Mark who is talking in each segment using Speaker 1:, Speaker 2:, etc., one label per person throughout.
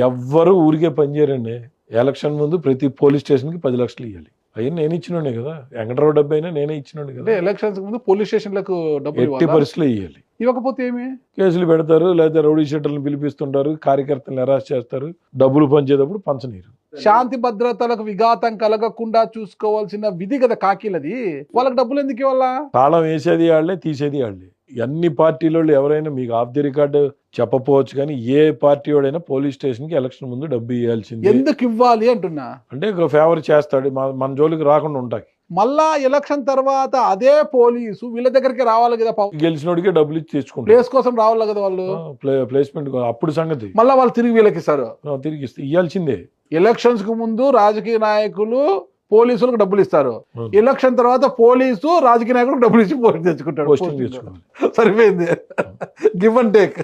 Speaker 1: ఎవ్వరు ఊరికే పనిచేయరండి. ఎలక్షన్ ముందు ప్రతి పోలీస్ స్టేషన్కి 10 లక్షలు ఇవ్వాలి. అయ్యి నేను ఇచ్చినోడే కదా, వెంకటరావు డబ్బు అయినా నేనే ఇచ్చినోడు కదా.
Speaker 2: ఎలక్షన్స్ ముందు పోలీస్ స్టేషన్లకు డబ్బులు
Speaker 1: ఎట్టి పరిస్థితుల్లో ఇవ్వాలి.
Speaker 2: ఇవ్వకపోతే ఏమి
Speaker 1: కేసులు పెడతారు, లేదా రౌడీ షీటర్లను పిలిపిస్తుంటారు, కార్యకర్తలను అరెస్ట్ చేస్తారు, డబ్బులు పంచేటప్పుడు పంచనీరు.
Speaker 2: శాంతి భద్రతలకు విఘాతం కలగకుండా చూసుకోవాల్సిన విధి కదా కాకీలది. వాళ్ళకి డబ్బులు ఎందుకు ఇవ్వాలా?
Speaker 1: తాళం వేసేది వాళ్ళే, తీసేది వాళ్ళే. అన్ని పార్టీల వాళ్ళు ఎవరైనా మీకు ఆఫ్ ది రికార్డు చెప్పపోవచ్చు, కానీ ఏ పార్టీ వాడైనా పోలీస్ స్టేషన్ కి ఎలక్షన్ ముందు డబ్బు ఇవ్వాల్సింది.
Speaker 2: ఎందుకు ఇవ్వాలి అంటున్నా?
Speaker 1: అంటే ఫేవర్ చేస్తాడు, మన జోలికి రాకుండా ఉంటాయి.
Speaker 2: మళ్ళా ఎలక్షన్ తర్వాత అదే పోలీసు వీళ్ళ దగ్గరికి రావాలి కదా.
Speaker 1: గెలిచినోడికే డబ్బులు ఇచ్చి తెచ్చుకుంటారు,
Speaker 2: ప్లేస్ కోసం రావాలి కదా వాళ్ళు.
Speaker 1: ప్లేస్మెంట్ అప్పుడు సంగతి.
Speaker 2: మళ్ళా వాళ్ళు తిరిగి వీళ్ళకి ఇస్తారు,
Speaker 1: తిరిగి ఇవ్వాల్సిందే.
Speaker 2: ఎలక్షన్స్ కు ముందు రాజకీయ నాయకులు పోలీసులకు డబ్బులు ఇస్తారు, ఎలక్షన్ తర్వాత పోలీసు రాజకీయ నాయకులకు డబ్బులు ఇచ్చి పోస్ట్ తెచ్చుకుంటారు. సరిపోయింది. Give and take.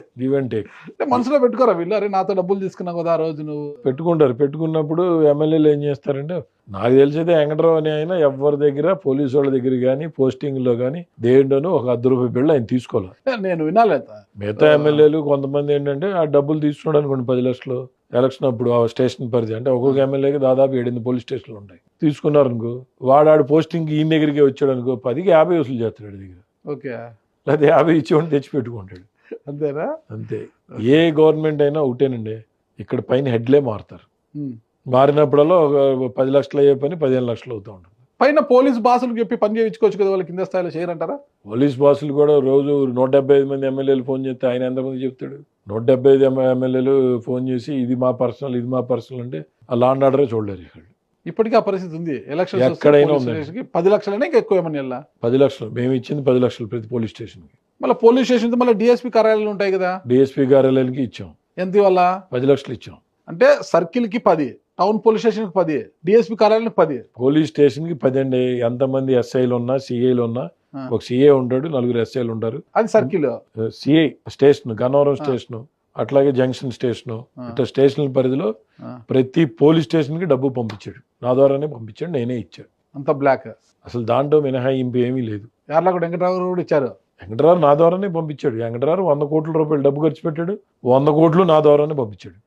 Speaker 2: మనసులో పెట్టుకోరా వీళ్ళు, అరే నాతో డబ్బులు తీసుకున్నావు కదా ఆ రోజు నువ్వు.
Speaker 1: పెట్టుకుంటారు. పెట్టుకున్నప్పుడు ఎమ్మెల్యేలు ఏం చేస్తారంటే, నాకు తెలిసేదే వెంకటరావు అని ఆయన ఎవరి దగ్గర పోలీసు వాళ్ళ దగ్గర కానీ పోస్టింగ్ లో కానీ దేంట్లోనూ ఒక ₹10 బిళ్ళ ఆయన తీసుకోవాలి.
Speaker 2: నేను వినాలేత.
Speaker 1: మిగతా ఎమ్మెల్యేలు కొంతమంది ఏంటంటే ఆ డబ్బులు తీసుకున్నాడు అనుకోండి, 10 లక్షలు ఎలక్షన్ అప్పుడు ఆ స్టేషన్ పరిధి అంటే ఒక్కొక్క ఎమ్మెల్యేకి దాదాపు 7 పోలీస్ స్టేషన్లు ఉంటాయి. తీసుకున్నారు అనుకో, వాడు పోస్టింగ్ ఈయన దగ్గరికి వచ్చాడు అనుకో, 10కి 50 వసూలు చేస్తాడు దగ్గర.
Speaker 2: ఓకే,
Speaker 1: లేదా 50 ఇచ్చేవాడిని తెచ్చి పెట్టుకుంటాడు.
Speaker 2: అంతేనా?
Speaker 1: అంతే. ఏ గవర్నమెంట్ అయినా ఒకటేనండి, ఇక్కడ పైన హెడ్లే మారుతారు. మారినప్పుడల్లా ఒక 10 లక్షలు అయ్యే పని 15 లక్షలు అవుతూ ఉంటుంది.
Speaker 2: పైన పోలీస్ బాసులు చెప్పి పని చేయించుకోవచ్చు కదా, వాళ్ళు కింద స్థాయిలో చేయరంటారా?
Speaker 1: పోలీస్ బాసులు కూడా రోజు 175 మంది ఎమ్మెల్యేలు ఫోన్ చేస్తే ఆయన ఎంతమంది చెప్తాడు? 175 ఎమ్మెల్యేలు ఫోన్ చేసి ఇది మా పర్సనల్, ఇది మా పర్సనల్ అంటే ఆ లా అండ్ ఆర్డరే చూడలేరు ఇక్కడ.
Speaker 2: ఇప్పటికీ ఆ పరిస్థితి ఉంది. ఎలక్షన్
Speaker 1: ఎక్కడైనా ఉంది.
Speaker 2: 10 లక్షలైనా ఇంకా ఎక్కువ ఏమని?
Speaker 1: 10 లక్షలు మేము ఇచ్చింది, 10 లక్షలు ప్రతి పోలీస్ స్టేషన్కి.
Speaker 2: మళ్ళీ పోలీస్ స్టేషన్ మళ్ళీ డిఎస్పీ కార్యాలయాలు ఉంటాయి కదా,
Speaker 1: డిఎస్పీ కార్యాలయానికి ఇచ్చాం.
Speaker 2: ఎంత వల్ల?
Speaker 1: 10 లక్షలు ఇచ్చాం.
Speaker 2: అంటే సర్కిల్ కి 10, టౌన్ పోలీస్ స్టేషన్ కి 10, డిఎస్పీ కార్యాలయానికి 10.
Speaker 1: పోలీస్ స్టేషన్ కి 10 అండి. ఎంతమంది ఎస్ఐలు ఉన్నా, సిఐలు ఉన్నా, ఒక సిఐ ఉంటాడు, 4 ఎస్ఐలు ఉంటారు.
Speaker 2: అది circle.
Speaker 1: CI station, Gannavaram station, అట్లాగే జంక్షన్ స్టేషన్, ఇట్లా స్టేషన్ల పరిధిలో ప్రతి పోలీస్ స్టేషన్ కి డబ్బు పంపించాడు. నా ద్వారానే పంపించాడు, నేనే ఇచ్చాడు.
Speaker 2: అంత బ్లాక్.
Speaker 1: అసలు దాంట్లో మినహాయింపు ఏమీ లేదు.
Speaker 2: యార్లగూడ వెంకటరావు కూడా ఇచ్చారు.
Speaker 1: వెంకటరావు నా ద్వారానే పంపించాడు. వెంకటరావు 100 కోట్ల రూపాయలు డబ్బు ఖర్చు పెట్టాడు, 100 కోట్లు నా ద్వారానే పంపించాడు.